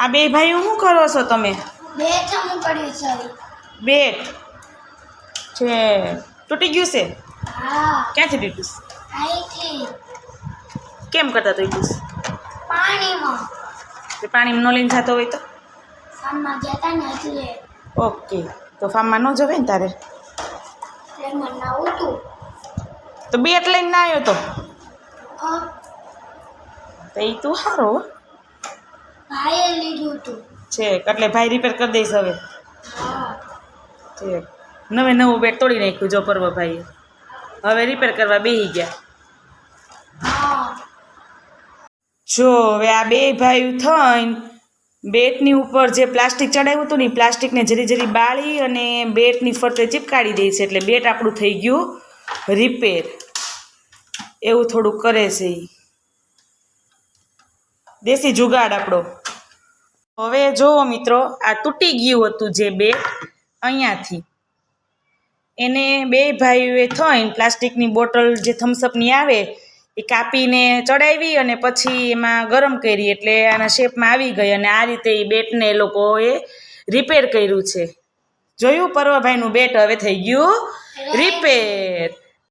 આ બે ભાઈઓ શું કરો છો તમે? બેટ હું કર્યું છે. બેટ છે તૂટી ગયું છે? હા. ક્યાંથી તૂટ્યું? અહીંથી કેમ કરતા તૂટ્યું? પાણીમાં. તે પાણીમાં ન લઈને જતો હોય તો? ફાર્મમાં જતા ને એટલે ઓકે, તો ફાર્મમાં ન જવાય ને તારે? એમાં નાવું તું. તો બેટ લઈને ના આવ્યો તો? હા. તો એ તું સારો ભાઈએ લીધું તું. છે એટલે ભાઈ રિપેર કરી દઈશ હવે. હા. છે નવું બેટ તોડી નાખ્યું જો પર્વભાઈએ. હવે રિપેર કરવા બેસી ગયા. હા. જો હવે આ બે ભાઈ થઈને બેટની ઉપર જે પ્લાસ્ટિક ચડાવ્યું હતું ને એ પ્લાસ્ટિકને જરી જરી બાળી અને બેટની ફરતે ચીપકાડી દે છે એટલે બેટ આપણું થઈ ગયું રિપેર. એવું થોડુંક કરે છે એ દેશી જુગાડ આપણો. હવે જુઓ મિત્રો, આ તૂટી ગયું હતું જે બેટ અહીંયાથી એને બે ભાઈઓએ થઈને પ્લાસ્ટિકની બોટલ જે થમ્સઅપની આવે એ કાપીને ચડાવી અને પછી એમાં ગરમ કરી એટલે આના શેપમાં આવી ગઈ અને આ રીતે એ બેટને એ લોકોએ રિપેર કર્યું છે. જોયું પર્વભાઈનું બેટ હવે થઈ ગયું રિપેર.